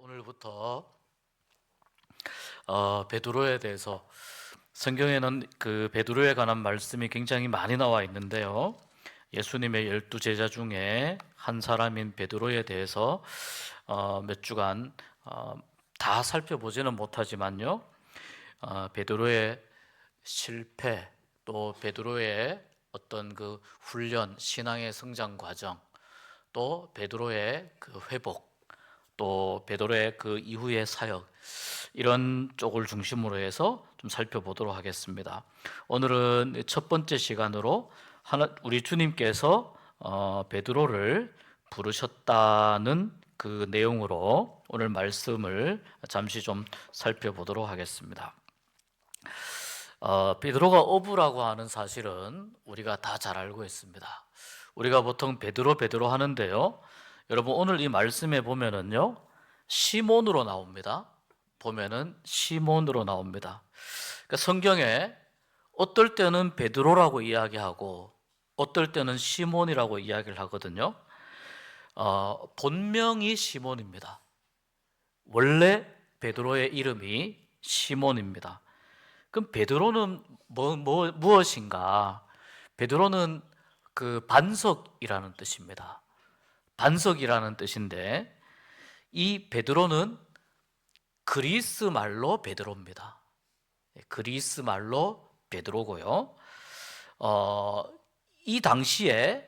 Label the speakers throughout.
Speaker 1: 오늘부터 베드로에 대해서 성경에는 그 베드로에 관한 말씀이 굉장히 많이 나와 있는데요. 예수님의 12 제자 중에 한 사람인 베드로에 대해서 몇 주간 다 살펴보지는 못하지만요. 베드로의 실패, 또 베드로의 어떤 그 훈련, 신앙의 성장 과정, 또 베드로의 그 회복, 또 베드로의 그 이후의 사역, 이런 쪽을 중심으로 해서 좀 살펴보도록 하겠습니다. 오늘은 첫 번째 시간으로 우리 주님께서 베드로를 부르셨다는 그 내용으로 오늘 말씀을 잠시 좀 살펴보도록 하겠습니다. 베드로가 어부라고 하는 사실은 우리가 다 잘 알고 있습니다. 우리가 보통 베드로 하는데요, 여러분 오늘 이 말씀에 보면은요, 시몬으로 나옵니다. 보면은 시몬으로 나옵니다. 그러니까 성경에 어떨 때는 베드로라고 이야기하고 어떨 때는 시몬이라고 이야기를 하거든요. 본명이 시몬입니다. 원래 베드로의 이름이 시몬입니다. 그럼 베드로는 무엇인가? 베드로는 그 반석이라는 뜻입니다. 반석이라는 뜻인데, 이 베드로는 그리스 말로 베드로입니다. 그리스 말로 베드로고요. 이 당시에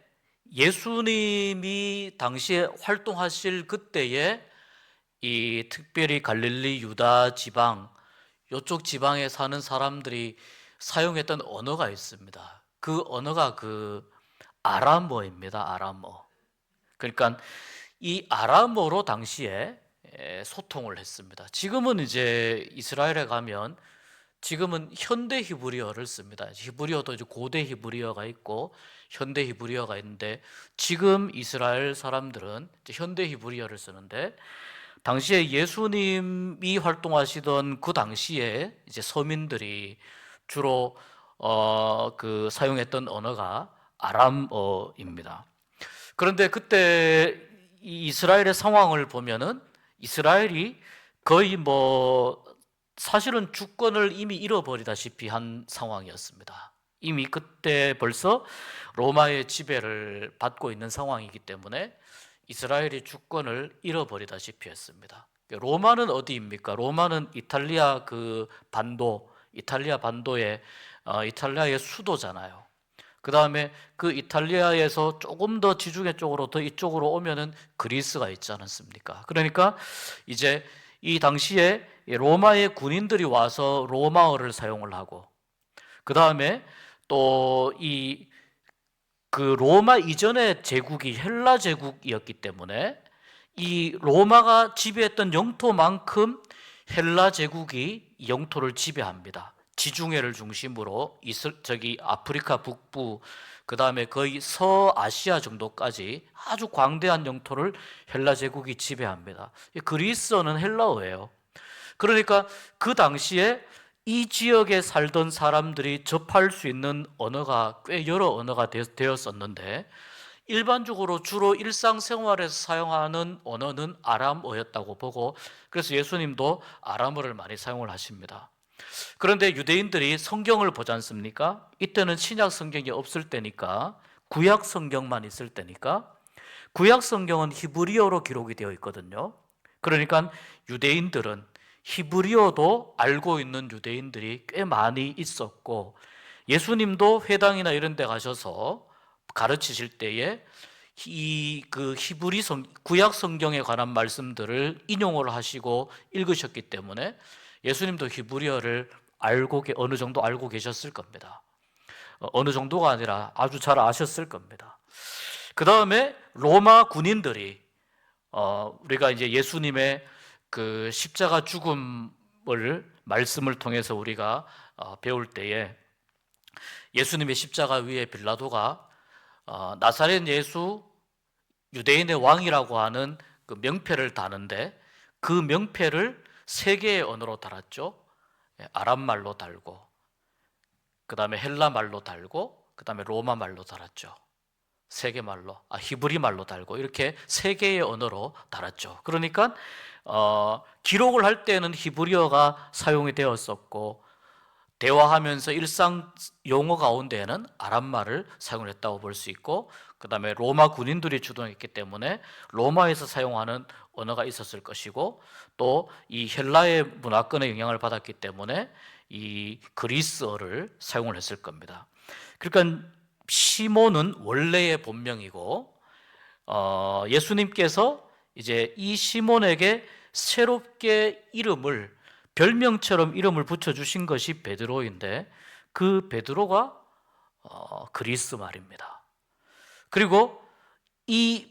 Speaker 1: 예수님이 당시에 활동하실 그때에 이 특별히 갈릴리 유다 지방, 이쪽 지방에 사는 사람들이 사용했던 언어가 있습니다. 그 언어가 그 아람어입니다. 아람어. 그러니까 이 아람어로 당시에 소통을 했습니다. 지금은 이제 이스라엘에 가면 지금은 현대 히브리어를 씁니다. 히브리어도 이제 고대 히브리어가 있고 현대 히브리어가 있는데, 지금 이스라엘 사람들은 이제 현대 히브리어를 쓰는데, 당시에 예수님이 활동하시던 그 당시에 이제 서민들이 주로 그 사용했던 언어가 아람어입니다. 그런데 그때 이 이스라엘의 상황을 보면은 이스라엘이 거의 사실은 주권을 이미 잃어버리다시피 한 상황이었습니다. 이미 그때 벌써 로마의 지배를 받고 있는 상황이기 때문에 이스라엘이 주권을 잃어버리다시피 했습니다. 로마는 어디입니까? 로마는 이탈리아 그 반도, 이탈리아 반도의 이탈리아의 수도잖아요. 그 다음에 그 이탈리아에서 조금 더 지중해 쪽으로 더 이쪽으로 오면은 그리스가 있지 않습니까? 그러니까 이제 이 당시에 로마의 군인들이 와서 로마어를 사용을 하고, 그 다음에 또 그 로마 이전의 제국이 헬라 제국이었기 때문에 이 로마가 지배했던 영토만큼 헬라 제국이 이 영토를 지배합니다. 지중해를 중심으로 아프리카 북부, 그 다음에 거의 서아시아 정도까지 아주 광대한 영토를 헬라 제국이 지배합니다. 그리스어는 헬라어예요. 그러니까 그 당시에 이 지역에 살던 사람들이 접할 수 있는 언어가 꽤 여러 언어가 되었었는데, 일반적으로 주로 일상생활에서 사용하는 언어는 아람어였다고 보고, 그래서 예수님도 아람어를 많이 사용을 하십니다. 그런데 유대인들이 성경을 보지 않습니까? 이때는 신약 성경이 없을 때니까, 구약 성경만 있을 때니까, 구약 성경은 히브리어로 기록이 되어 있거든요. 그러니까 유대인들은 히브리어도 알고 있는 유대인들이 꽤 많이 있었고, 예수님도 회당이나 이런 데 가셔서 가르치실 때에 그 구약 성경에 관한 말씀들을 인용을 하시고 읽으셨기 때문에 예수님도 히브리어를 어느 정도 알고 계셨을 겁니다. 어느 정도가 아니라 아주 잘 아셨을 겁니다. 그 다음에 로마 군인들이 우리가 이제 예수님의 그 십자가 죽음을 말씀을 통해서 우리가 배울 때에 예수님의 십자가 위에 빌라도가 나사렛 예수 유대인의 왕이라고 하는 그 명패를 다는데, 그 명패를 세 개의 언어로 달았죠. 아람말로 달고, 그 다음에 헬라말로 달고, 그 다음에 로마말로 달았죠. 세 개 말로, 히브리 말로 달고 이렇게 세 개의 언어로 달았죠. 그러니까 기록을 할 때는 히브리어가 사용이 되었었고, 대화하면서 일상 용어 가운데에는 아람말을 사용했다고 볼 수 있고, 그 다음에 로마 군인들이 주동했기 때문에 로마에서 사용하는 언어가 있었을 것이고, 또 이 헬라의 문화권의 영향을 받았기 때문에 이 그리스어를 사용을 했을 겁니다. 그러니까 시몬은 원래의 본명이고, 예수님께서 이제 이 시몬에게 새롭게 별명처럼 이름을 붙여주신 것이 베드로인데, 그 베드로가 그리스 말입니다. 그리고 이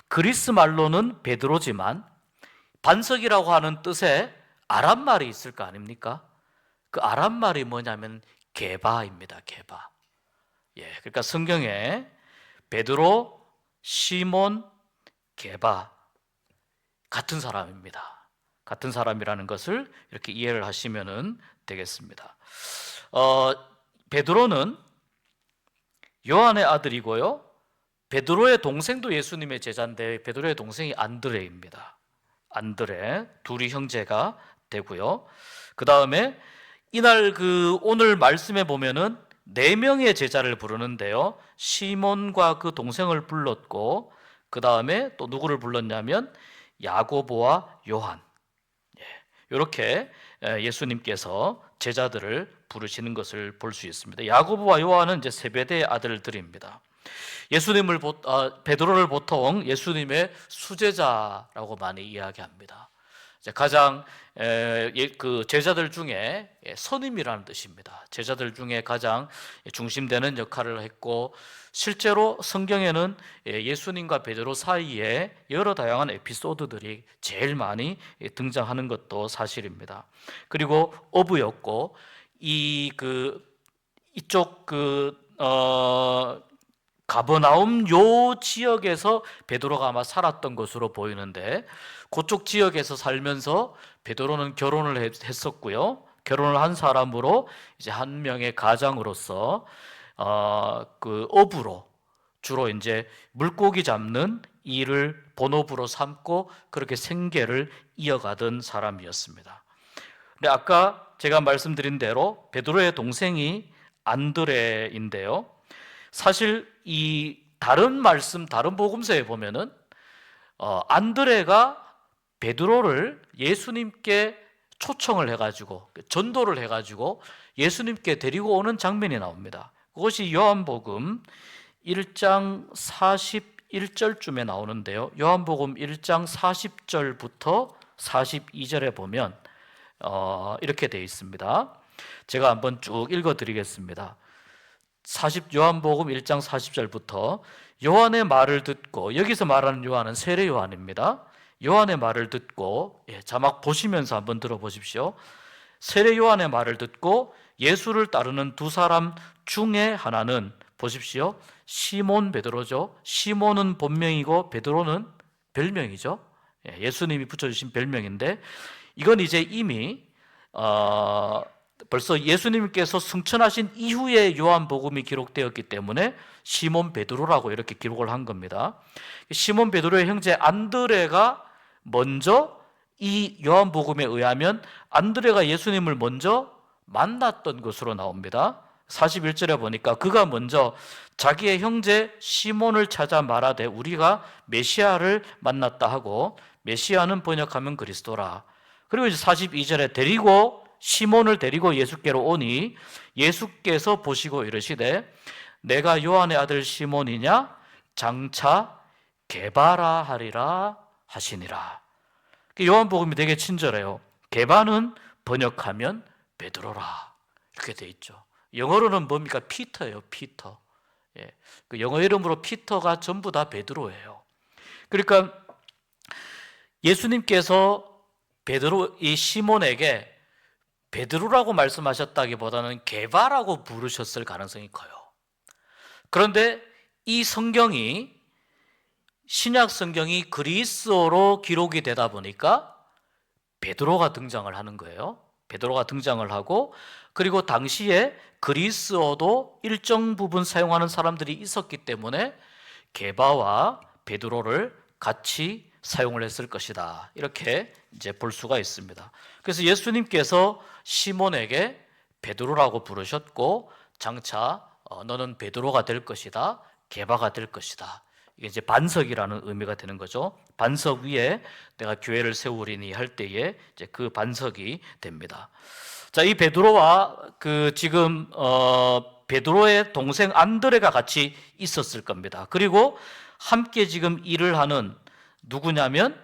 Speaker 1: 그리스 말로는 베드로지만 반석이라고 하는 뜻의 아람 말이 있을 거 아닙니까? 그 아람 말이 뭐냐면 게바입니다. 게바. 그러니까 성경에 베드로, 시몬, 게바 같은 사람입니다. 같은 사람이라는 것을 이렇게 이해를 하시면 되겠습니다. 베드로는 요한의 아들이고요, 베드로의 동생도 예수님의 제자인데 베드로의 동생이 안드레입니다. 안드레, 둘이 형제가 되고요. 그 다음에 이날 오늘 말씀에 보면은 4명의 제자를 부르는데요, 시몬과 그 동생을 불렀고, 그 다음에 또 누구를 불렀냐면 야고보와 요한. 이렇게 예수님께서 제자들을 부르시는 것을 볼 수 있습니다. 야고보와 요한은 이제 세베대의 아들들입니다. 베드로를 보통 예수님의 수제자라고 많이 이야기합니다. 가장 제자들 중에 선임이라는 뜻입니다. 제자들 중에 가장 중심되는 역할을 했고, 실제로 성경에는 예수님과 베드로 사이에 여러 다양한 에피소드들이 제일 많이 등장하는 것도 사실입니다. 그리고 어부였고, 이쪽 가버나움 요 지역에서 베드로가 아마 살았던 것으로 보이는데, 그쪽 지역에서 살면서 베드로는 결혼을 했었고요. 결혼을 한 사람으로 이제 한 명의 가장으로서 어부로 주로 이제 물고기 잡는 일을 본업으로 삼고 그렇게 생계를 이어가던 사람이었습니다. 근데 아까 제가 말씀드린 대로 베드로의 동생이 안드레인데요, 사실 이 다른 복음서에 보면은 안드레가 베드로를 예수님께 초청을 해가지고, 전도를 해가지고 예수님께 데리고 오는 장면이 나옵니다. 그것이 요한복음 1장 41절쯤에 나오는데요, 요한복음 1장 40절부터 42절에 보면 이렇게 되어 있습니다. 제가 한번 쭉 읽어드리겠습니다. 요한복음 1장 40절부터 요한의 말을 듣고, 여기서 말하는 요한은 세례 요한입니다. 요한의 말을 듣고, 자막 보시면서 한번 들어보십시오. 세례 요한의 말을 듣고 예수를 따르는 두 사람 중에 하나는, 보십시오, 시몬 베드로죠. 시몬은 본명이고 베드로는 별명이죠. 예수님이 붙여주신 별명인데, 이건 이제 이미 벌써 예수님께서 승천하신 이후에 요한복음이 기록되었기 때문에 시몬 베드로라고 이렇게 기록을 한 겁니다. 시몬 베드로의 형제 안드레가 먼저, 이 요한복음에 의하면 안드레가 예수님을 먼저 만났던 것으로 나옵니다. 41절에 보니까 그가 먼저 자기의 형제 시몬을 찾아 말하되 우리가 메시아를 만났다 하고, 메시아는 번역하면 그리스도라. 그리고 이제 42절에 시몬을 데리고 예수께로 오니 예수께서 보시고 이르시되 내가 요한의 아들 시몬이냐? 장차 게바라 하리라 하시니라. 요한복음이 되게 친절해요. 게바는 번역하면 베드로라 이렇게 돼 있죠. 영어로는 뭡니까? 피터예요. 피터. 그 영어 이름으로 피터가 전부 다 베드로예요. 그러니까 예수님께서 이 시몬에게 베드로라고 말씀하셨다기보다는 게바라고 부르셨을 가능성이 커요. 그런데 이 신약 성경이 그리스어로 기록이 되다 보니까 베드로가 등장을 하는 거예요. 베드로가 등장을 하고, 그리고 당시에 그리스어도 일정 부분 사용하는 사람들이 있었기 때문에 게바와 베드로를 같이 사용을 했을 것이다. 이렇게 이제 볼 수가 있습니다. 그래서 예수님께서 시몬에게 베드로라고 부르셨고, 장차 너는 베드로가 될 것이다, 게바가 될 것이다. 이게 이제 반석이라는 의미가 되는 거죠. 반석 위에 내가 교회를 세우리니 할 때에 이제 그 반석이 됩니다. 자, 이 베드로와 지금 베드로의 동생 안드레가 같이 있었을 겁니다. 그리고 함께 지금 일을 하는 누구냐면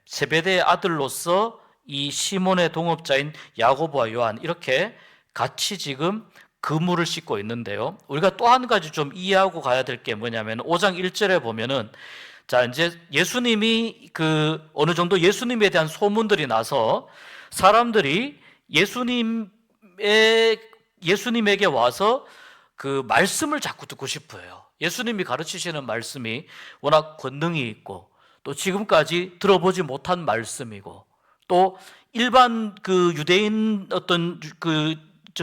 Speaker 1: 세베대의 아들로서 이 시몬의 동업자인 야고보와 요한, 이렇게 같이 지금 그물을 싣고 있는데요. 우리가 또 한 가지 좀 이해하고 가야 될 게 뭐냐면 5장 1절에 보면은, 자, 이제 예수님이 어느 정도 예수님에 대한 소문들이 나서 사람들이 예수님에게 와서 그 말씀을 자꾸 듣고 싶어요. 예수님이 가르치시는 말씀이 워낙 권능이 있고, 또 지금까지 들어보지 못한 말씀이고, 또 일반 유대인 어떤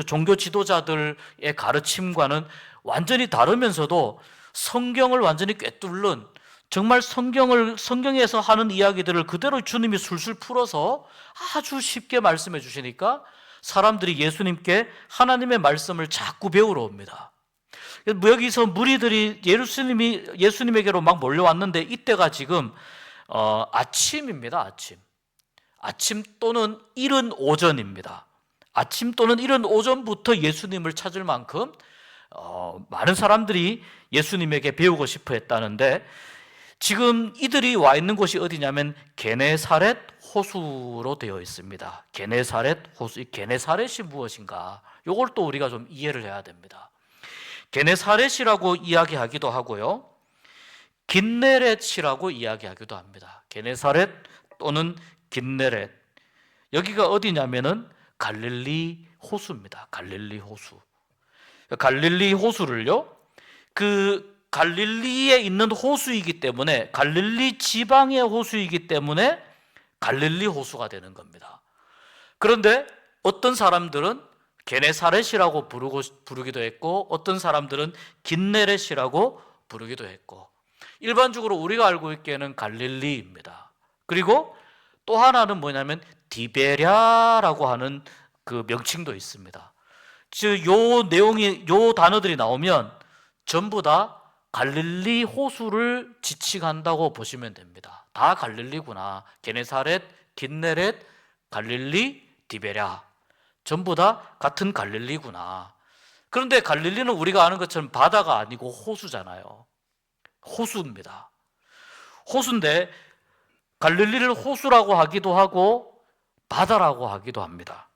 Speaker 1: 종교 지도자들의 가르침과는 완전히 다르면서도 성경을 완전히 꿰뚫는, 정말 성경에서 하는 이야기들을 그대로 주님이 술술 풀어서 아주 쉽게 말씀해 주시니까 사람들이 예수님께 하나님의 말씀을 자꾸 배우러 옵니다. 여기서 무리들이 예수님에게로 막 몰려왔는데, 이때가 지금 아침입니다. 아침 또는 이른 오전입니다. 아침 또는 이른 오전부터 예수님을 찾을 만큼 많은 사람들이 예수님에게 배우고 싶어 했다는데, 지금 이들이 와 있는 곳이 어디냐면 게네사렛 호수로 되어 있습니다. 게네사렛 호수, 이 게네사렛이 무엇인가? 이걸 또 우리가 좀 이해를 해야 됩니다. 게네사렛이라고 이야기하기도 하고요, 긴네렛이라고 이야기하기도 합니다. 게네사렛 또는 긴네렛. 여기가 어디냐면은 갈릴리 호수입니다. 갈릴리 호수. 갈릴리 호수를요, 갈릴리에 있는 호수이기 때문에, 갈릴리 지방의 호수이기 때문에 갈릴리 호수가 되는 겁니다. 그런데 어떤 사람들은 게네사렛이라고 부르기도 했고, 어떤 사람들은 긴네렛이라고 부르기도 했고, 일반적으로 우리가 알고 있기에는 갈릴리입니다. 그리고 또 하나는 뭐냐면 디베랴라고 하는 그 명칭도 있습니다. 즉, 요 단어들이 나오면 전부 다 갈릴리 호수를 지칭한다고 보시면 됩니다. 다 갈릴리구나. 게네사렛, 긴네렛, 갈릴리, 디베랴. 전부 다 같은 갈릴리구나. 그런데 갈릴리는 우리가 아는 것처럼 바다가 아니고 호수잖아요. 호수입니다. 호수인데 갈릴리를 호수라고 하기도 하고 바다라고 하기도 합니다.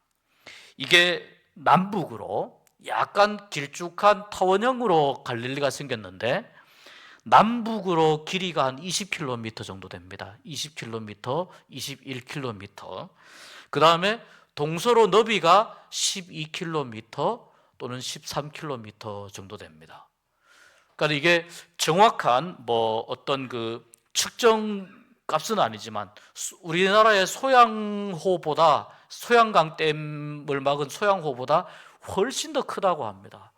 Speaker 1: 이게 남북으로 약간 길쭉한 타원형으로 갈릴리가 생겼는데, 남북으로 길이가 한 20km 정도 됩니다. 20km, 21km. 그 다음에 동서로 너비가 12km 또는 13km 정도 됩니다. 그러니까 이게 정확한 어떤 측정 값은 아니지만, 우리나라의 소양강댐을 막은 소양호보다 훨씬 더 크다고 합니다.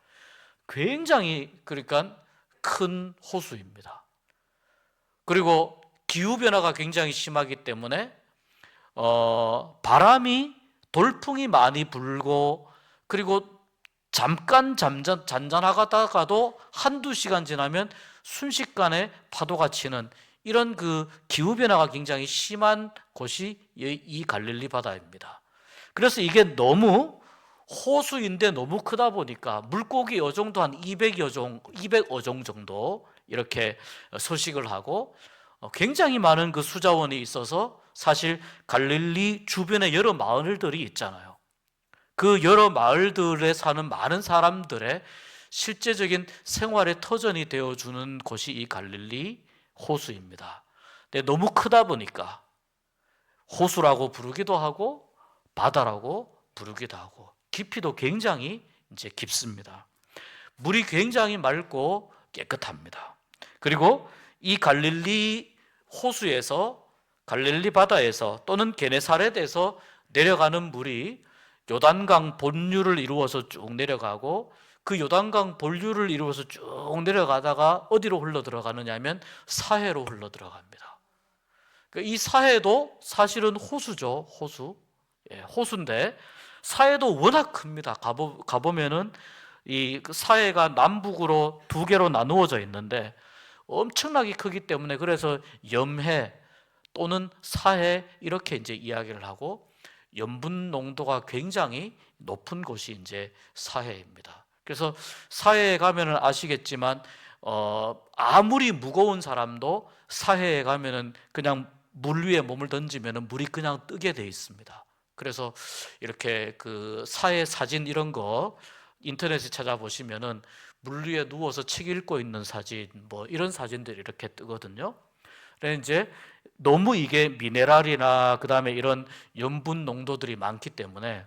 Speaker 1: 굉장히 그러니까 큰 호수입니다. 그리고 기후변화가 굉장히 심하기 때문에 돌풍이 많이 불고, 그리고 잠깐 잔잔하다가도 한두 시간 지나면 순식간에 파도가 치는 이런 기후변화가 굉장히 심한 곳이 이 갈릴리 바다입니다. 그래서 이게 너무 호수인데 너무 크다 보니까 물고기 어종도 한 200어종 정도 이렇게 서식을 하고, 굉장히 많은 수자원이 있어서 사실 갈릴리 주변에 여러 마을들이 있잖아요. 그 여러 마을들에 사는 많은 사람들의 실제적인 생활의 터전이 되어주는 곳이 이 갈릴리 호수입니다. 근데 너무 크다 보니까 호수라고 부르기도 하고 바다라고 부르기도 하고, 깊이도 굉장히 이제 깊습니다. 물이 굉장히 맑고 깨끗합니다. 그리고 이 갈릴리 호수에서, 갈릴리 바다에서 또는 게네사렛에서 내려가는 물이 요단강 본류를 이루어서 쭉 내려가고 그 요단강 본류를 이루어서 쭉 내려가다가 어디로 흘러 들어가느냐 하면 사해로 흘러 들어갑니다. 이 사해도 사실은 호수죠. 호수. 호수인데 사해도 워낙 큽니다. 가보면은 이 사해가 남북으로 두 개로 나누어져 있는데 엄청나게 크기 때문에 그래서 염해 또는 사해 이렇게 이제 이야기를 하고 염분 농도가 굉장히 높은 곳이 이제 사해입니다. 그래서 사해에 가면은 아시겠지만 아무리 무거운 사람도 사해에 가면은 그냥 물 위에 몸을 던지면은 물이 그냥 뜨게 돼 있습니다. 그래서 이렇게 그 사해 사진 이런 거 인터넷에 찾아보시면은 물 위에 누워서 책 읽고 있는 사진 뭐 이런 사진들이 이렇게 뜨거든요. 그래서 이제 너무 이게 미네랄이나 그다음에 이런 염분 농도들이 많기 때문에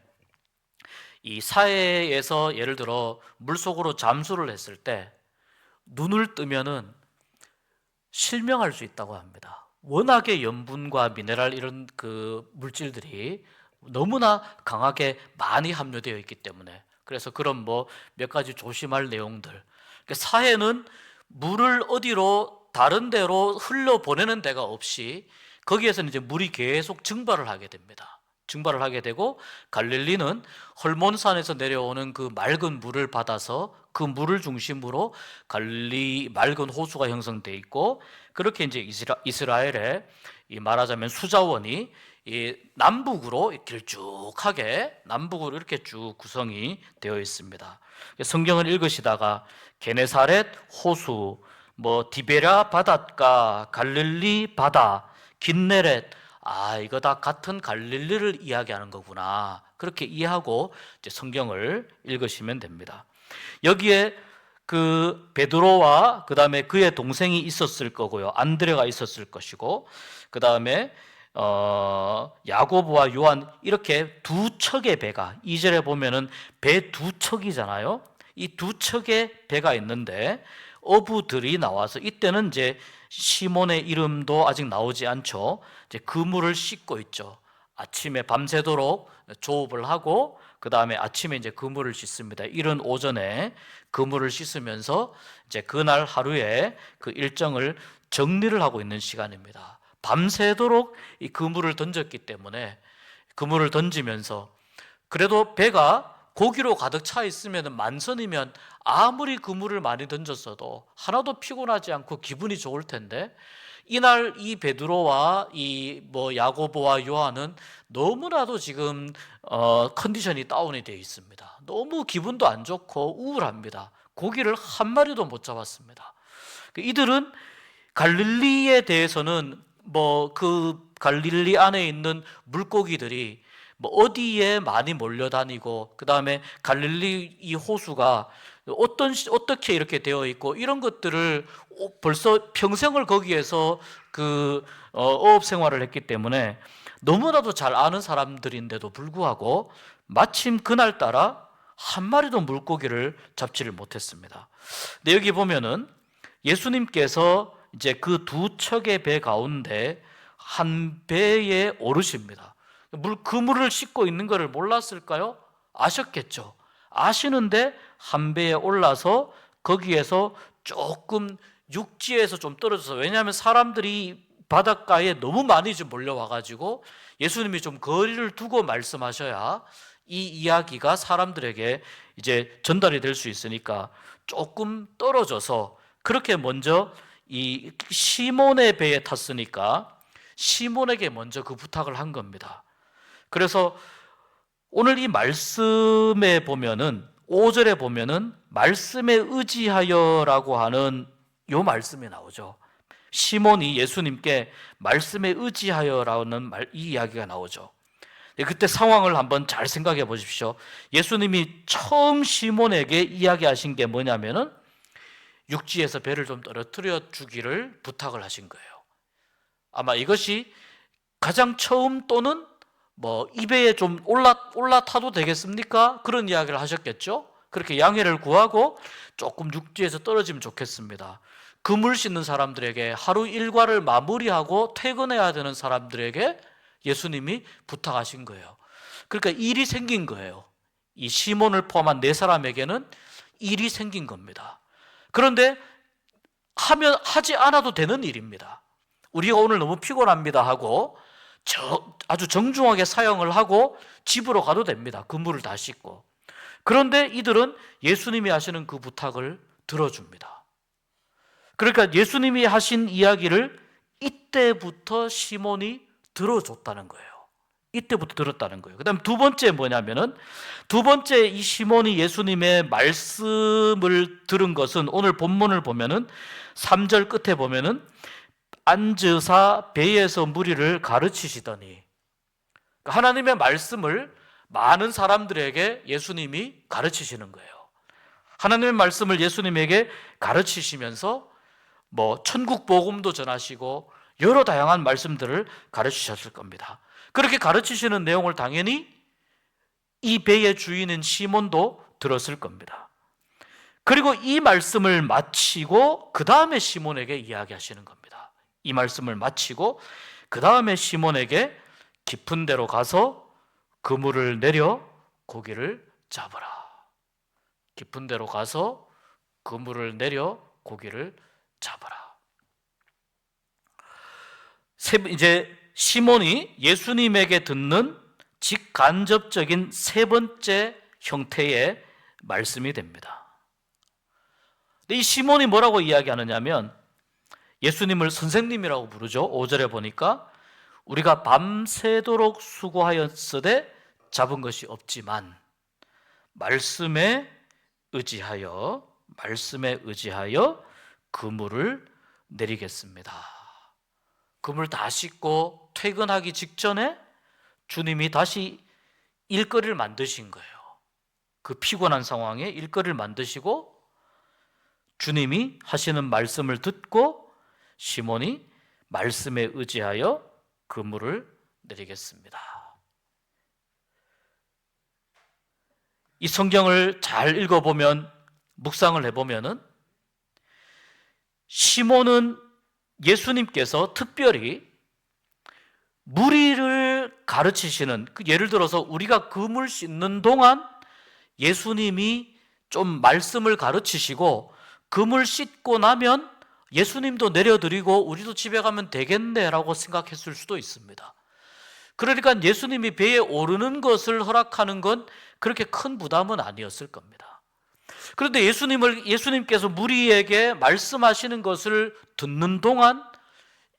Speaker 1: 이 사해에서 예를 들어 물속으로 잠수를 했을 때 눈을 뜨면은 실명할 수 있다고 합니다. 워낙에 염분과 미네랄 이런 그 물질들이 너무나 강하게 많이 함유되어 있기 때문에 그래서 그런 뭐 몇 가지 조심할 내용들. 그러니까 사해는 물을 어디로 다른 데로 흘러 보내는 데가 없이 거기에서는 이제 물이 계속 증발을 하게 됩니다. 증발을 하게 되고 갈릴리는 헐몬산에서 내려오는 그 맑은 물을 받아서 그 물을 중심으로 갈릴리 맑은 호수가 형성돼 있고 그렇게 이제 이스라엘에 말하자면 수자원이 이 남북으로 길쭉하게 남북으로 이렇게 쭉 구성이 되어 있습니다. 성경을 읽으시다가 게네사렛 호수, 뭐 디베랴 바닷가, 갈릴리 바다, 긴네렛 이거 다 같은 갈릴리를 이야기하는 거구나. 그렇게 이해하고 이제 성경을 읽으시면 됩니다. 여기에 그 베드로와 그 다음에 그의 동생이 있었을 거고요. 안드레가 있었을 것이고 그 다음에 야고보와 요한 이렇게 두 척의 배가 2절에 보면은 배 두 척이잖아요. 이 두 척의 배가 있는데 어부들이 나와서 이때는 이제 시몬의 이름도 아직 나오지 않죠. 이제 그물을 씻고 있죠. 아침에 밤새도록 조업을 하고 그 다음에 아침에 이제 그물을 씻습니다. 이른 오전에 그물을 씻으면서 이제 그날 하루에 그 일정을 정리를 하고 있는 시간입니다. 밤새도록 이 그물을 던졌기 때문에 그물을 던지면서 그래도 배가 고기로 가득 차 있으면 만선이면 아무리 그물을 많이 던졌어도 하나도 피곤하지 않고 기분이 좋을 텐데 이날 이 베드로와 이 뭐 야고보와 요한은 너무나도 지금 컨디션이 다운이 되어 있습니다. 너무 기분도 안 좋고 우울합니다. 고기를 한 마리도 못 잡았습니다. 이들은 갈릴리에 대해서는 뭐 그 갈릴리 안에 있는 물고기들이 뭐 어디에 많이 몰려다니고 그 다음에 갈릴리 이 호수가 어떻게 이렇게 되어 있고 이런 것들을 벌써 평생을 거기에서 그 어업 생활을 했기 때문에 너무나도 잘 아는 사람들인데도 불구하고 마침 그날따라 한 마리도 물고기를 잡지를 못했습니다. 근데 여기 보면은 예수님께서 이제 그 두 척의 배 가운데 한 배에 오르십니다. 그물을 싣고 있는 것을 몰랐을까요? 아셨겠죠. 아시는데 한 배에 올라서 거기에서 조금 육지에서 좀 떨어져서 왜냐하면 사람들이 바닷가에 너무 많이 좀 몰려와가지고 예수님이 좀 거리를 두고 말씀하셔야 이 이야기가 사람들에게 이제 전달이 될 수 있으니까 조금 떨어져서 그렇게 먼저 이 시몬의 배에 탔으니까 시몬에게 먼저 그 부탁을 한 겁니다. 그래서 오늘 이 말씀에 보면은 5절에 보면은 말씀에 의지하여라고 하는 요 말씀이 나오죠. 시몬이 예수님께 말씀에 의지하여라는 이 이야기가 나오죠. 그때 상황을 한번 잘 생각해 보십시오. 예수님이 처음 시몬에게 이야기하신 게 뭐냐면은 육지에서 배를 좀 떨어뜨려 주기를 부탁을 하신 거예요. 아마 이것이 가장 처음 또는 뭐 이 배에 좀 올라타도 되겠습니까? 그런 이야기를 하셨겠죠. 그렇게 양해를 구하고 조금 육지에서 떨어지면 좋겠습니다. 그물 싣는 사람들에게 하루 일과를 마무리하고 퇴근해야 되는 사람들에게 예수님이 부탁하신 거예요. 그러니까 일이 생긴 거예요. 이 시몬을 포함한 네 사람에게는 일이 생긴 겁니다. 그런데 하지 않아도 되는 일입니다. 우리가 오늘 너무 피곤합니다 하고 아주 정중하게 사용을 하고 집으로 가도 됩니다. 그물을 다 씻고. 그런데 이들은 예수님이 하시는 그 부탁을 들어줍니다. 그러니까 예수님이 하신 이야기를 이때부터 시몬이 들어줬다는 거예요. 이때부터 들었다는 거예요. 그 다음 두 번째 뭐냐면은, 두 번째 이 시몬이 예수님의 말씀을 들은 것은 오늘 본문을 보면은 3절 끝에 보면은 앉으사 배에서 무리를 가르치시더니, 하나님의 말씀을 많은 사람들에게 예수님이 가르치시는 거예요. 하나님의 말씀을 예수님에게 가르치시면서 천국 복음도 전하시고 여러 다양한 말씀들을 가르치셨을 겁니다. 그렇게 가르치시는 내용을 당연히 이 배의 주인인 시몬도 들었을 겁니다. 그리고 이 말씀을 마치고 그 다음에 시몬에게 이야기하시는 겁니다. 이 말씀을 마치고 그 다음에 시몬에게 깊은 데로 가서 그물을 내려 고기를 잡으라. 깊은 데로 가서 그물을 내려 고기를 잡으라. 이제 시몬이 예수님에게 듣는 직간접적인 세 번째 형태의 말씀이 됩니다. 근데 이 시몬이 뭐라고 이야기하느냐면 예수님을 선생님이라고 부르죠. 5절에 보니까 우리가 밤새도록 수고하였으되 잡은 것이 없지만 말씀에 의지하여 그물을 내리겠습니다. 그물 다 씻고 퇴근하기 직전에 주님이 다시 일거리를 만드신 거예요. 그 피곤한 상황에 일거리를 만드시고 주님이 하시는 말씀을 듣고 시몬이 말씀에 의지하여 그물을 내리겠습니다. 이 성경을 잘 읽어보면, 묵상을 해보면은 시몬은 예수님께서 특별히 무리를 가르치시는, 예를 들어서 우리가 그물 씻는 동안 예수님이 좀 말씀을 가르치시고 그물 씻고 나면 예수님도 내려드리고 우리도 집에 가면 되겠네라고 생각했을 수도 있습니다. 그러니까 예수님이 배에 오르는 것을 허락하는 건 그렇게 큰 부담은 아니었을 겁니다. 그런데 예수님께서 무리에게 말씀하시는 것을 듣는 동안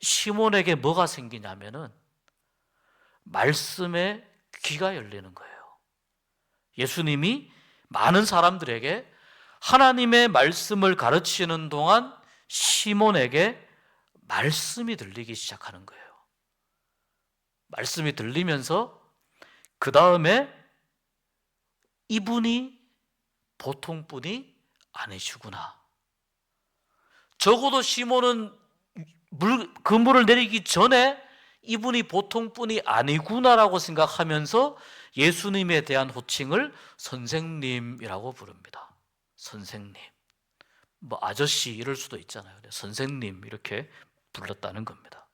Speaker 1: 시몬에게 뭐가 생기냐면은 말씀에 귀가 열리는 거예요. 예수님이 많은 사람들에게 하나님의 말씀을 가르치는 동안 시몬에게 말씀이 들리기 시작하는 거예요. 말씀이 들리면서 그 다음에 이분이 보통 분이 아니시구나. 적어도 시몬은 그물을 내리기 전에 이분이 보통 분이 아니구나라고 생각하면서 예수님에 대한 호칭을 선생님이라고 부릅니다. 선생님. 아저씨 이럴 수도 있잖아요. 선생님 이렇게 불렀다는 겁니다.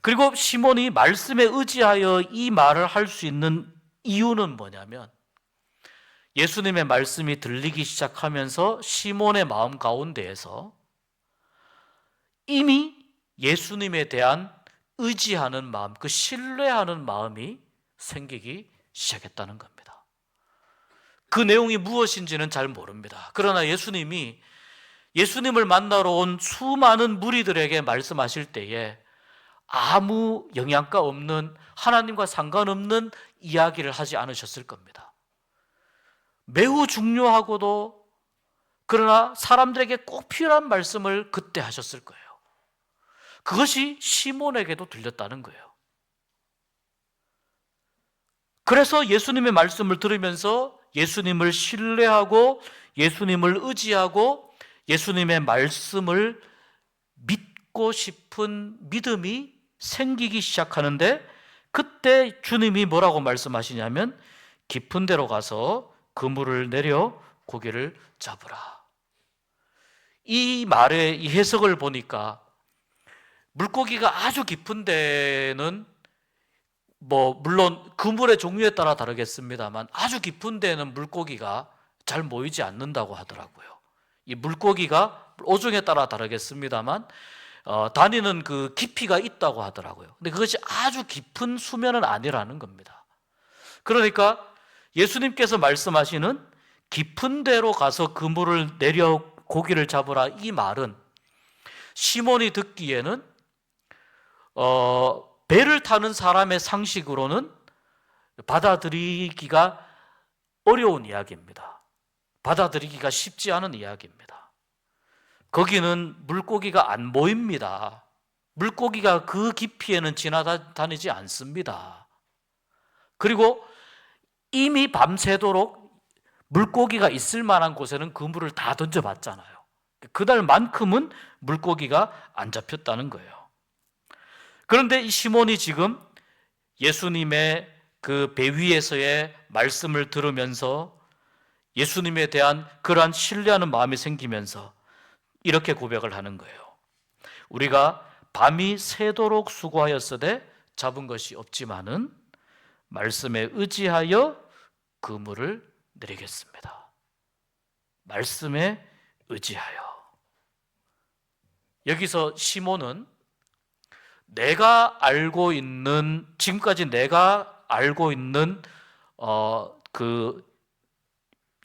Speaker 1: 그리고 시몬이 말씀에 의지하여 이 말을 할 수 있는 이유는 뭐냐면 예수님의 말씀이 들리기 시작하면서 시몬의 마음 가운데에서 이미 예수님에 대한 의지하는 마음, 그 신뢰하는 마음이 생기기 시작했다는 겁니다. 그 내용이 무엇인지는 잘 모릅니다. 그러나 예수님을 만나러 온 수많은 무리들에게 말씀하실 때에 아무 영양가 없는, 하나님과 상관없는 이야기를 하지 않으셨을 겁니다. 매우 중요하고도 그러나 사람들에게 꼭 필요한 말씀을 그때 하셨을 거예요. 그것이 시몬에게도 들렸다는 거예요. 그래서 예수님의 말씀을 들으면서 예수님을 신뢰하고 예수님을 의지하고 예수님의 말씀을 믿고 싶은 믿음이 생기기 시작하는데, 그때 주님이 뭐라고 말씀하시냐면 깊은 데로 가서 그물을 내려 고기를 잡으라. 이 말의 이 해석을 보니까 물고기가 아주 깊은 데는 물론 그물의 종류에 따라 다르겠습니다만 아주 깊은 데는 물고기가 잘 모이지 않는다고 하더라고요. 이 물고기가 오종에 따라 다르겠습니다만 다니는 그 깊이가 있다고 하더라고요. 근데 그것이 아주 깊은 수면은 아니라는 겁니다. 그러니까 예수님께서 말씀하시는 깊은 데로 가서 그물을 내려 고기를 잡으라, 이 말은 시몬이 듣기에는 배를 타는 사람의 상식으로는 받아들이기가 어려운 이야기입니다. 받아들이기가 쉽지 않은 이야기입니다. 거기는 물고기가 안 보입니다. 물고기가 그 깊이에는 지나다니지 않습니다. 그리고 이미 밤새도록 물고기가 있을 만한 곳에는 그물을 다 던져봤잖아요. 그날만큼은 물고기가 안 잡혔다는 거예요. 그런데 이 시몬이 지금 예수님의 그 배 위에서의 말씀을 들으면서 예수님에 대한 그러한 신뢰하는 마음이 생기면서 이렇게 고백을 하는 거예요. 우리가 밤이 새도록 수고하였으되 잡은 것이 없지만은 말씀에 의지하여 그물을 내리겠습니다. 말씀에 의지하여. 여기서 시몬은 지금까지 내가 알고 있는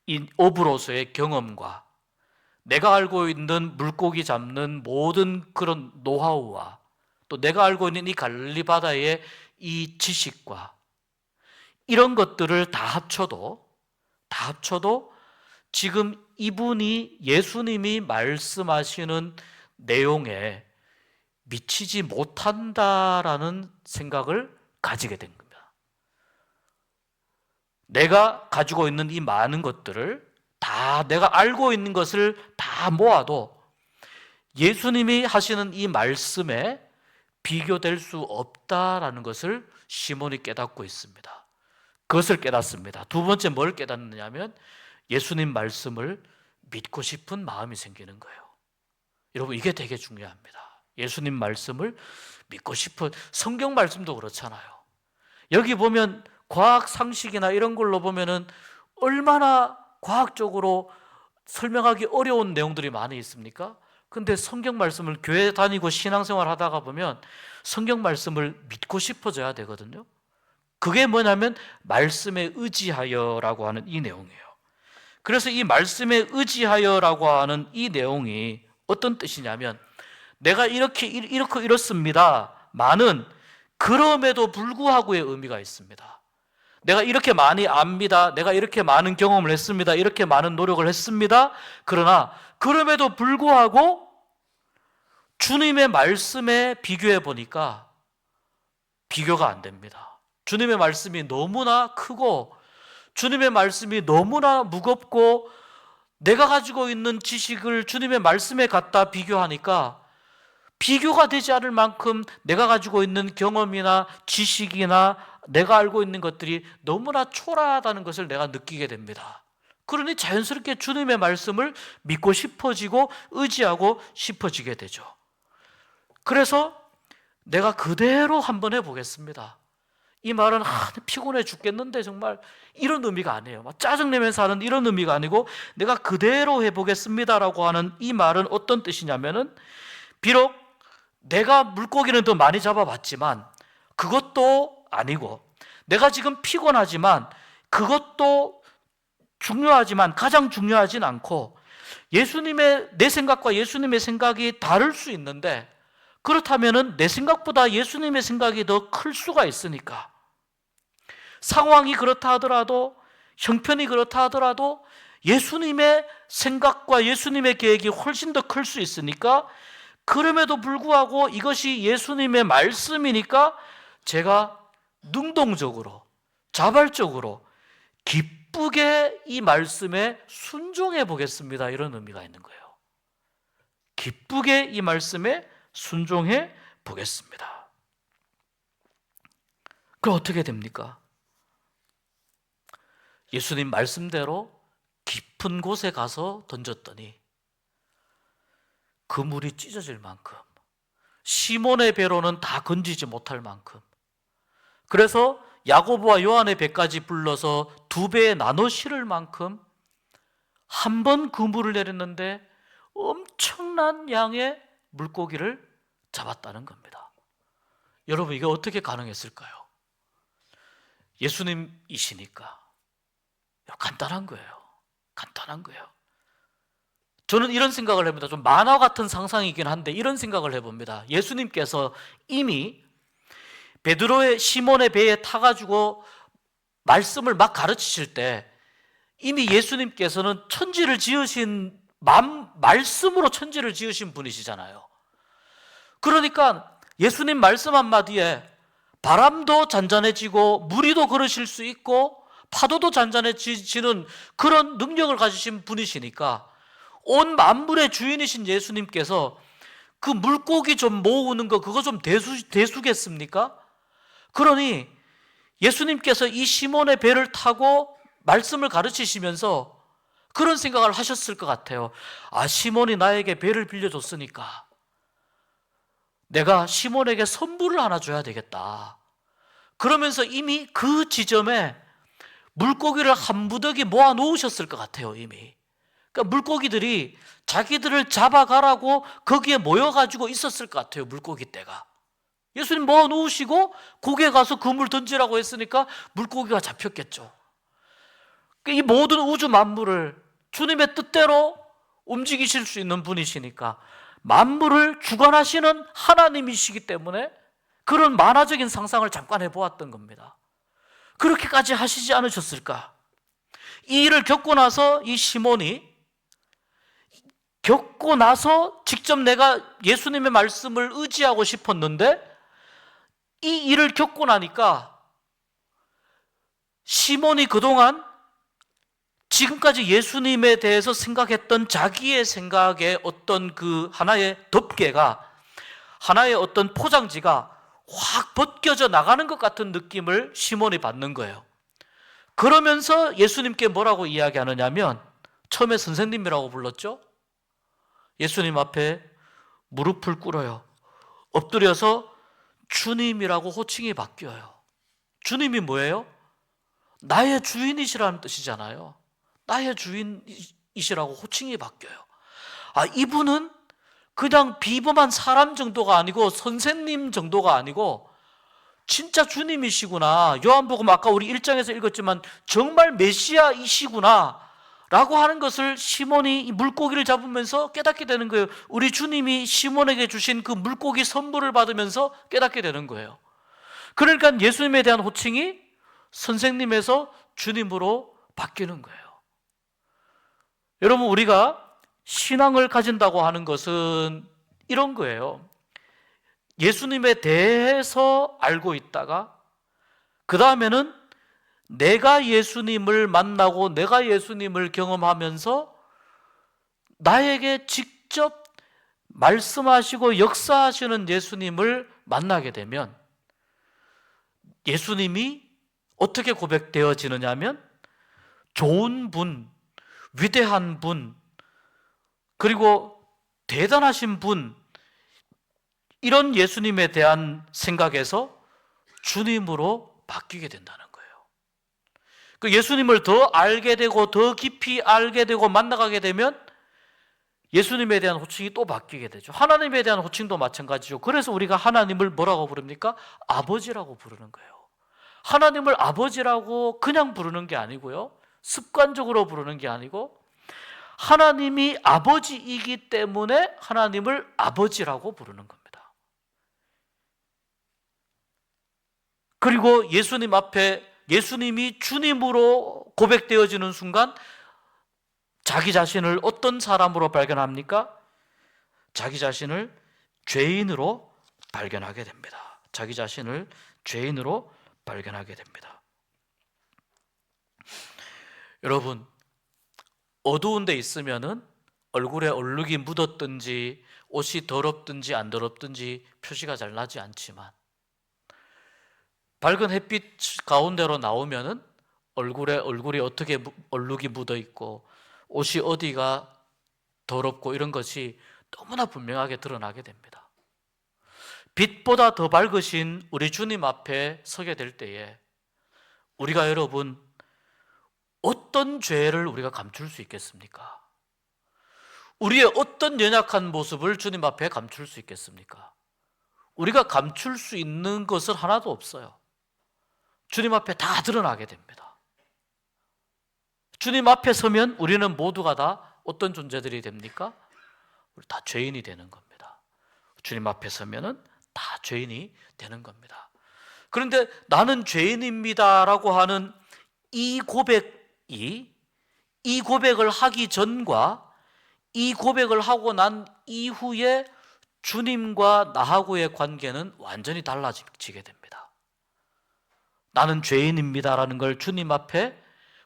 Speaker 1: 이 어부로서의 경험과 내가 알고 있는 물고기 잡는 모든 그런 노하우와 또 내가 알고 있는 이 갈릴리 바다의 이 지식과 이런 것들을 다 합쳐도 지금 이분이 예수님이 말씀하시는 내용에 미치지 못한다라는 생각을 가지게 된 겁니다. 내가 가지고 있는 이 많은 것들을 다, 내가 알고 있는 것을 다 모아도 예수님이 하시는 이 말씀에 비교될 수 없다라는 것을 시몬이 깨닫고 있습니다. 그것을 깨닫습니다. 두 번째 뭘 깨닫느냐면 예수님 말씀을 믿고 싶은 마음이 생기는 거예요. 여러분, 이게 되게 중요합니다. 예수님 말씀을 믿고 싶은, 성경 말씀도 그렇잖아요. 여기 보면 과학 상식이나 이런 걸로 보면은 얼마나 과학적으로 설명하기 어려운 내용들이 많이 있습니까? 근데 성경 말씀을, 교회 다니고 신앙생활 하다가 보면 성경 말씀을 믿고 싶어져야 되거든요. 그게 뭐냐면 말씀에 의지하여라고 하는 이 내용이에요. 그래서 이 말씀에 의지하여라고 하는 이 내용이 어떤 뜻이냐면 내가 이렇습니다. 많은, 그럼에도 불구하고의 의미가 있습니다. 내가 이렇게 많이 압니다. 내가 이렇게 많은 경험을 했습니다. 이렇게 많은 노력을 했습니다. 그러나 그럼에도 불구하고 주님의 말씀에 비교해 보니까 비교가 안 됩니다. 주님의 말씀이 너무나 크고 주님의 말씀이 너무나 무겁고 내가 가지고 있는 지식을 주님의 말씀에 갖다 비교하니까 비교가 되지 않을 만큼 내가 가지고 있는 경험이나 지식이나 내가 알고 있는 것들이 너무나 초라하다는 것을 내가 느끼게 됩니다. 그러니 자연스럽게 주님의 말씀을 믿고 싶어지고 의지하고 싶어지게 되죠. 그래서 내가 그대로 한번 해보겠습니다. 이 말은 피곤해 죽겠는데 정말 이런 의미가 아니에요. 막 짜증내면서 하는 이런 의미가 아니고 내가 그대로 해보겠습니다라고 하는 이 말은 어떤 뜻이냐면은 비록 내가 물고기는 더 많이 잡아봤지만 그것도 아니고 내가 지금 피곤하지만 그것도 중요하지만 가장 중요하진 않고 내 생각과 예수님의 생각이 다를 수 있는데 그렇다면은 내 생각보다 예수님의 생각이 더 클 수가 있으니까 상황이 그렇다 하더라도 형편이 그렇다 하더라도 예수님의 생각과 예수님의 계획이 훨씬 더 클 수 있으니까 그럼에도 불구하고 이것이 예수님의 말씀이니까 제가 능동적으로 자발적으로 기쁘게 이 말씀에 순종해 보겠습니다. 이런 의미가 있는 거예요. 기쁘게 이 말씀에 순종해 보겠습니다. 그럼 어떻게 됩니까? 예수님 말씀대로 깊은 곳에 가서 던졌더니 그물이 찢어질 만큼 시몬의 배로는 다 건지지 못할 만큼 그래서 야고보와 요한의 배까지 불러서 2배에 나눠 실을 만큼 한 번 그물을 내렸는데 엄청난 양의 물고기를 잡았다는 겁니다. 여러분, 이게 어떻게 가능했을까요? 예수님이시니까. 간단한 거예요. 간단한 거예요. 저는 이런 생각을 해봅니다. 좀 만화 같은 상상이긴 한데 이런 생각을 해봅니다. 예수님께서 이미 베드로의 시몬의 배에 타가지고 말씀을 막 가르치실 때 이미 예수님께서는 천지를 지으신 말씀으로 천지를 지으신 분이시잖아요. 그러니까 예수님 말씀 한마디에 바람도 잔잔해지고 무리도 걸으실 수 있고 파도도 잔잔해지는 그런 능력을 가지신 분이시니까 온 만물의 주인이신 예수님께서 그 물고기 좀 모으는 거 그거 좀 대수겠습니까? 그러니 예수님께서 이 시몬의 배를 타고 말씀을 가르치시면서 그런 생각을 하셨을 것 같아요. 아, 시몬이 나에게 배를 빌려줬으니까 내가 시몬에게 선물을 하나 줘야 되겠다. 그러면서 이미 그 지점에 물고기를 한 무더기 모아 놓으셨을 것 같아요. 이미. 그러니까 물고기들이 자기들을 잡아가라고 거기에 모여가지고 있었을 것 같아요. 물고기 떼가. 예수님 모아 놓으시고 고개 가서 그물 던지라고 했으니까 물고기가 잡혔겠죠. 이 모든 우주 만물을 주님의 뜻대로 움직이실 수 있는 분이시니까 만물을 주관하시는 하나님이시기 때문에 그런 만화적인 상상을 잠깐 해보았던 겁니다. 그렇게까지 하시지 않으셨을까? 이 일을 겪고 나서 이 시몬이 겪고 나서 직접 내가 예수님의 말씀을 의지하고 싶었는데 이 일을 겪고 나니까 시몬이 그동안 지금까지 예수님에 대해서 생각했던 자기의 생각의 어떤 그 하나의 덮개가, 하나의 어떤 포장지가 확 벗겨져 나가는 것 같은 느낌을 시몬이 받는 거예요. 그러면서 예수님께 뭐라고 이야기하느냐면, 처음에 선생님이라고 불렀죠? 예수님 앞에 무릎을 꿇어요. 엎드려서 주님이라고 호칭이 바뀌어요. 주님이 뭐예요? 나의 주인이시라는 뜻이잖아요. 나의 주인이시라고 호칭이 바뀌어요. 아, 이분은 그냥 비범한 사람 정도가 아니고 선생님 정도가 아니고 진짜 주님이시구나. 요한복음 아까 우리 1장에서 읽었지만 정말 메시아이시구나 라고 하는 것을 시몬이 이 물고기를 잡으면서 깨닫게 되는 거예요. 우리 주님이 시몬에게 주신 그 물고기 선물을 받으면서 깨닫게 되는 거예요. 그러니까 예수님에 대한 호칭이 선생님에서 주님으로 바뀌는 거예요. 여러분, 우리가 신앙을 가진다고 하는 것은 이런 거예요. 예수님에 대해서 알고 있다가 그 다음에는 내가 예수님을 만나고 내가 예수님을 경험하면서 나에게 직접 말씀하시고 역사하시는 예수님을 만나게 되면 예수님이 어떻게 고백되어지느냐 하면 좋은 분, 위대한 분, 그리고 대단하신 분, 이런 예수님에 대한 생각에서 주님으로 바뀌게 된다는 거예요. 그 예수님을 더 알게 되고 더 깊이 알게 되고 만나가게 되면 예수님에 대한 호칭이 또 바뀌게 되죠. 하나님에 대한 호칭도 마찬가지죠. 그래서 우리가 하나님을 뭐라고 부릅니까? 아버지라고 부르는 거예요. 하나님을 아버지라고 그냥 부르는 게 아니고요, 습관적으로 부르는 게 아니고 하나님이 아버지이기 때문에 하나님을 아버지라고 부르는 겁니다. 그리고 예수님 앞에 예수님이 주님으로 고백되어지는 순간 자기 자신을 어떤 사람으로 발견합니까? 자기 자신을 죄인으로 발견하게 됩니다. 자기 자신을 죄인으로 발견하게 됩니다. 여러분, 어두운 데 있으면은 얼굴에 얼룩이 묻었든지 옷이 더럽든지 안 더럽든지 표시가 잘 나지 않지만 밝은 햇빛 가운데로 나오면은 얼굴이 어떻게 얼룩이 묻어 있고 옷이 어디가 더럽고 이런 것이 너무나 분명하게 드러나게 됩니다. 빛보다 더 밝으신 우리 주님 앞에 서게 될 때에 우리가 여러분 어떤 죄를 우리가 감출 수 있겠습니까? 우리의 어떤 연약한 모습을 주님 앞에 감출 수 있겠습니까? 우리가 감출 수 있는 것은 하나도 없어요. 주님 앞에 다 드러나게 됩니다. 주님 앞에 서면 우리는 모두가 다 어떤 존재들이 됩니까? 우리 다 죄인이 되는 겁니다. 주님 앞에 서면은 다 죄인이 되는 겁니다. 그런데 나는 죄인입니다라고 하는 이 고백을 하기 전과 이 고백을 하고 난 이후에 주님과 나하고의 관계는 완전히 달라지게 됩니다. 나는 죄인입니다라는 걸 주님 앞에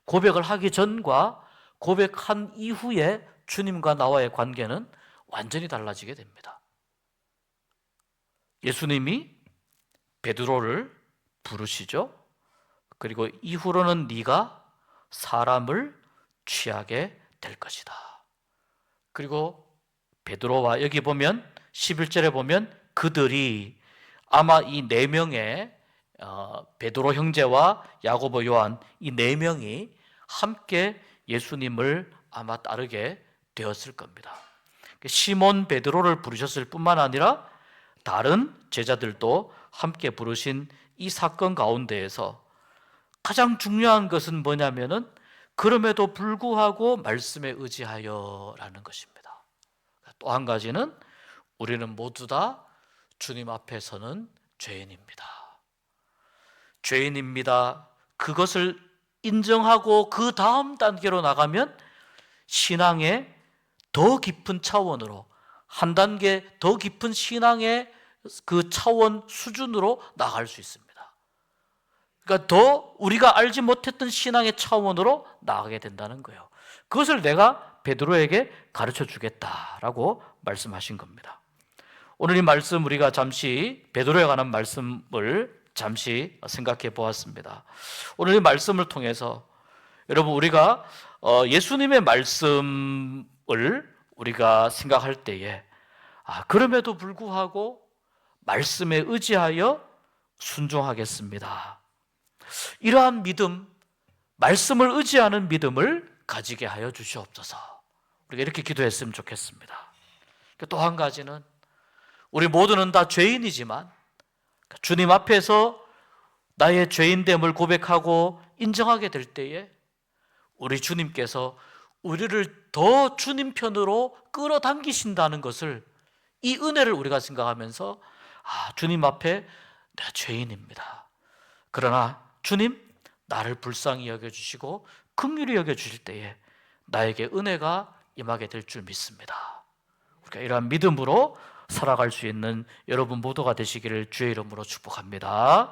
Speaker 1: 고백을 하기 전과 고백한 이후에 주님과 나와의 관계는 완전히 달라지게 됩니다. 예수님이 베드로를 부르시죠. 그리고 이후로는 네가 사람을 취하게 될 것이다. 그리고 베드로와 여기 보면 11절에 보면 그들이 아마 이 네 명의 베드로 형제와 야고보 요한 이 네 명이 함께 예수님을 아마 따르게 되었을 겁니다. 시몬 베드로를 부르셨을 뿐만 아니라 다른 제자들도 함께 부르신 이 사건 가운데에서 가장 중요한 것은 뭐냐면은 그럼에도 불구하고 말씀에 의지하여라는 것입니다. 또 한 가지는 우리는 모두 다 주님 앞에 서는 죄인입니다. 죄인입니다. 그것을 인정하고 그 다음 단계로 나가면 신앙의 더 깊은 차원으로 한 단계 더 깊은 신앙의 그 차원 수준으로 나갈 수 있습니다. 그러니까 더 우리가 알지 못했던 신앙의 차원으로 나가게 된다는 거예요. 그것을 내가 베드로에게 가르쳐 주겠다라고 말씀하신 겁니다. 오늘 이 말씀 우리가 잠시 베드로에 관한 말씀을 잠시 생각해 보았습니다. 오늘 이 말씀을 통해서 여러분 우리가 예수님의 말씀을 우리가 생각할 때에 그럼에도 불구하고 말씀에 의지하여 순종하겠습니다. 이러한 믿음, 말씀을 의지하는 믿음을 가지게 하여 주시옵소서. 우리가 이렇게 기도했으면 좋겠습니다. 또 한 가지는 우리 모두는 다 죄인이지만 주님 앞에서 나의 죄인됨을 고백하고 인정하게 될 때에 우리 주님께서 우리를 더 주님 편으로 끌어당기신다는 것을 이 은혜를 우리가 생각하면서 주님 앞에 내가 죄인입니다. 그러나 주님 나를 불쌍히 여겨주시고 긍휼히 여겨주실 때에 나에게 은혜가 임하게 될 줄 믿습니다. 우리가 이러한 믿음으로 살아갈 수 있는 여러분 모두가 되시기를 주의 이름으로 축복합니다.